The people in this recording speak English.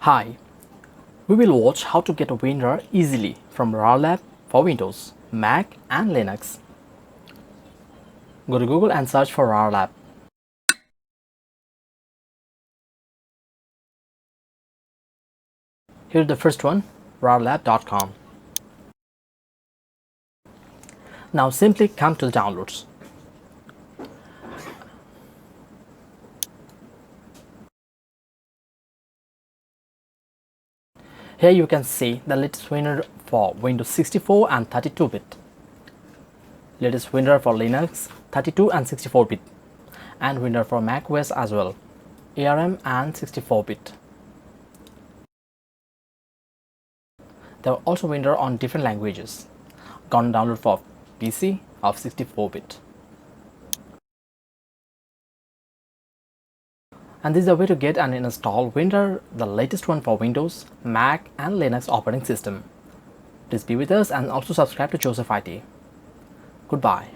Hi, we will watch how to get a Winrar easily from RarLab for Windows, Mac and Linux. Go to Google and search for RarLab. Here's the first one, rarlab.com. Now simply come to the downloads. Here you can see the latest Winrar for Windows 64 and 32-bit, latest Winrar for Linux 32 and 64-bit, and Winrar for macOS as well, ARM and 64-bit. There are also Winrar on different languages. Gonna download for PC of 64-bit. And this is a way to get and install Winrar, the latest one for Windows, Mac and Linux operating system. Please be with us and also subscribe to Joseph IT. Goodbye.